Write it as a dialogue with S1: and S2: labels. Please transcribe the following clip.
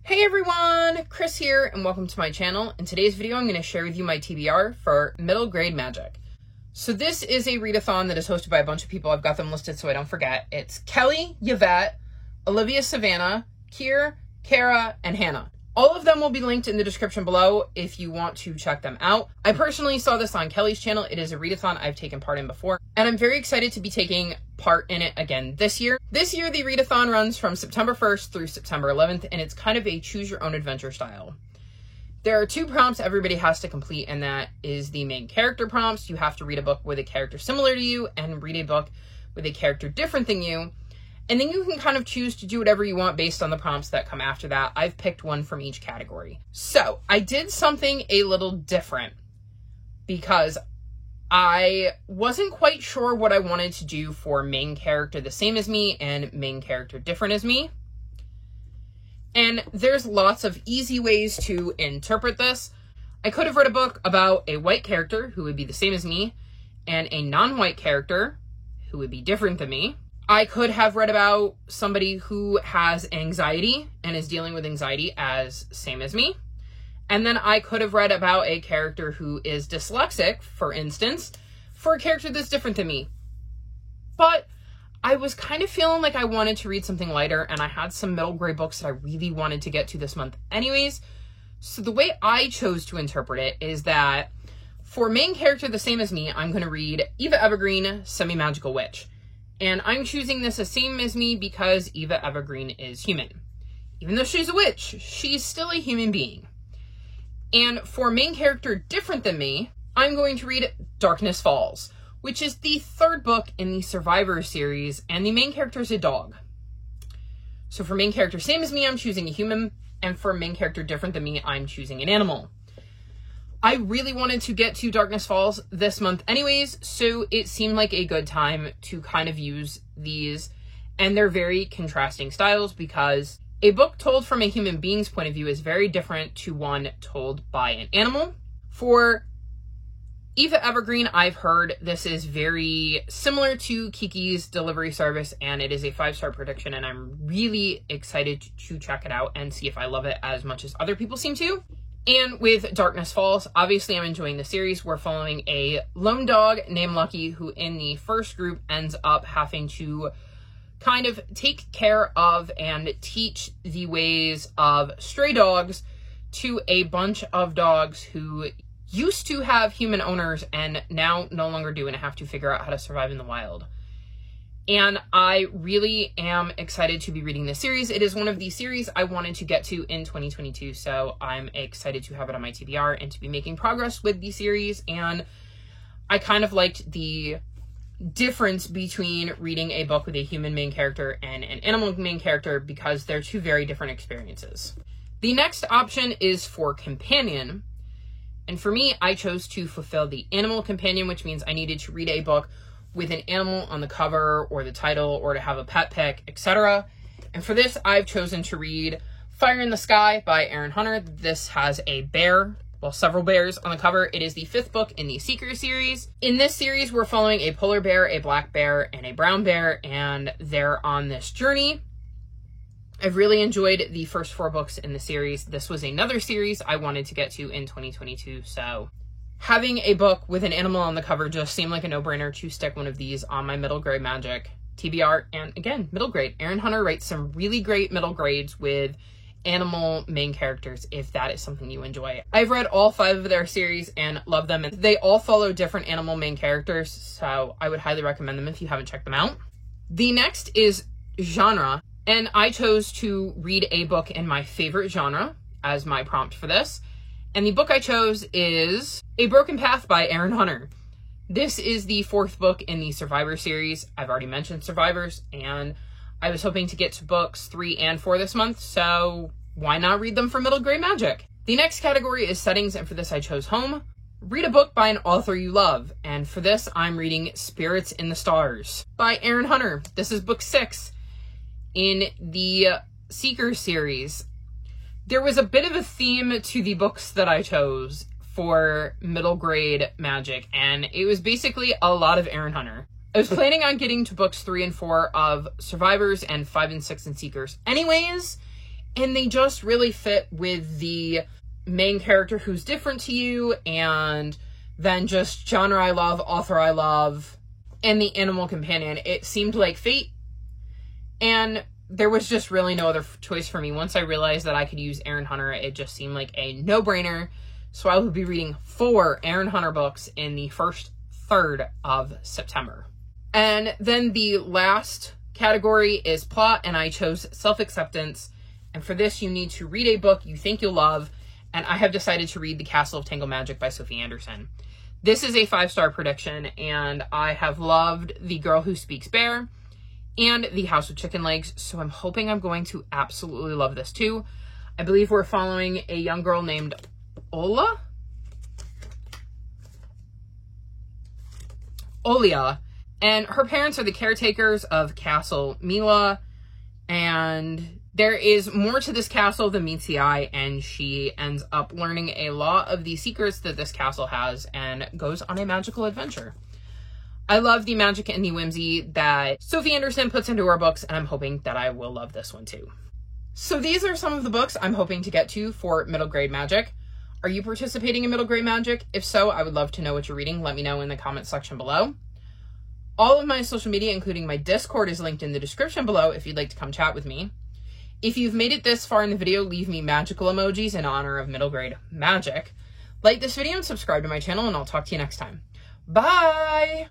S1: Hey everyone, Chris here and welcome to my channel. In today's video, I'm going to share with you my TBR for middle grade magic. So this is a readathon that is hosted by a bunch of people. I've got them listed so I don't forget. It's Kelly, Yvette, Olivia Savannah, Kier, Kara, and Hannah. All of them will be linked in the description below if you want to check them out. I personally saw this on Kelly's channel. It is a readathon I've taken part in before, and I'm very excited to be taking part in it again this year. This year, the readathon runs from September 1st through September 11th, and it's kind of a choose-your-own-adventure style. There are 2 prompts everybody has to complete, and that is the main character prompts. You have to read a book with a character similar to you and read a book with a character different than you. And then you can kind of choose to do whatever you want based on the prompts that come after that. I've picked one from each category. So I did something a little different because I wasn't quite sure what I wanted to do for main character the same as me and main character different as me. And there's lots of easy ways to interpret this. I could have read a book about a white character who would be the same as me and a non-white character who would be different than me. I could have read about somebody who has anxiety and is dealing with anxiety as same as me. And then I could have read about a character who is dyslexic, for instance, for a character that's different than me. But I was kind of feeling like I wanted to read something lighter, and I had some middle grade books that I really wanted to get to this month anyways. So the way I chose to interpret it is that for main character the same as me, I'm going to read Eva Evergreen, Semi-Magical Witch. And I'm choosing this as same as me because Eva Evergreen is human. Even though she's a witch, she's still a human being. And for main character different than me, I'm going to read Darkness Falls, which is the 3rd book in the Survivor series, and the main character is a dog. So for main character same as me, I'm choosing a human, and for main character different than me, I'm choosing an animal. I really wanted to get to Darkness Falls this month anyways, so it seemed like a good time to kind of use these, and they're very contrasting styles because a book told from a human being's point of view is very different to one told by an animal. For Eva Evergreen, I've heard this is very similar to Kiki's delivery service, and it is a 5-star prediction, and I'm really excited to check it out and see if I love it as much as other people seem to. And with Darkness Falls, obviously I'm enjoying the series. We're following a lone dog named Lucky who in the first group ends up having to kind of take care of and teach the ways of stray dogs to a bunch of dogs who used to have human owners and now no longer do and have to figure out how to survive in the wild. And I really am excited to be reading this series. It is one of the series I wanted to get to in 2022, so I'm excited to have it on my TBR and to be making progress with the series. And I kind of liked the difference between reading a book with a human main character and an animal main character because they're 2 very different experiences. The next option is for companion. And for me, I chose to fulfill the animal companion, which means I needed to read a book with an animal on the cover or the title or to have a pet pick, etc. And for this, I've chosen to read Fire in the Sky by Erin Hunter. This has a bear, well, several bears on the cover. It is the 5th book in the Seeker series. In this series, we're following a polar bear, a black bear, and a brown bear, and they're on this journey. I've really enjoyed the first 4 books in the series. This was another series I wanted to get to in 2022, so having a book with an animal on the cover just seemed like a no-brainer to stick one of these on my middle grade magic TBR. And again, middle grade. Erin Hunter writes some really great middle grades with animal main characters if that is something you enjoy. I've read all 5 of their series and love them. And they all follow different animal main characters, so I would highly recommend them if you haven't checked them out. The next is genre, and I chose to read a book in my favorite genre as my prompt for this. And the book I chose is A Broken Path by Erin Hunter. This is the 4th book in the Survivor series. I've already mentioned Survivors, and I was hoping to get to books 3 and 4 this month, so why not read them for middle grade magic? The next category is settings, and for this I chose home. Read a book by an author you love, and for this I'm reading Spirits in the Stars by Erin Hunter. This is book 6 in the Seeker series. There was a bit of a theme to the books that I chose for middle grade magic, and it was basically a lot of Erin Hunter. I was planning on getting to books 3 and 4 of Survivors and 5 and 6 in Seekers anyways, and they just really fit with the main character who's different to you, and then just genre I love, author I love, and the animal companion. It seemed like fate, and there was just really no other choice for me. Once I realized that I could use Erin Hunter, it just seemed like a no-brainer. So I will be reading 4 Erin Hunter books in the first third of September. And then the last category is plot, and I chose self-acceptance. And for this, you need to read a book you think you'll love, and I have decided to read The Castle of Tangle Magic by Sophie Anderson. This is a 5-star prediction, and I have loved The Girl Who Speaks Bear and The House with Chicken Legs, so I'm hoping I'm going to absolutely love this too. I believe we're following a young girl named Olia, and her parents are the caretakers of Castle Mila, and there is more to this castle than meets the eye, and she ends up learning a lot of the secrets that this castle has and goes on a magical adventure. I love the magic and the whimsy that Sophie Anderson puts into her books, and I'm hoping that I will love this one too. So these are some of the books I'm hoping to get to for middle grade magic. Are you participating in middle grade magic? If so, I would love to know what you're reading. Let me know in the comments section below. All of my social media, including my Discord, is linked in the description below if you'd like to come chat with me. If you've made it this far in the video, leave me magical emojis in honor of middle grade magic. Like this video and subscribe to my channel, and I'll talk to you next time. Bye!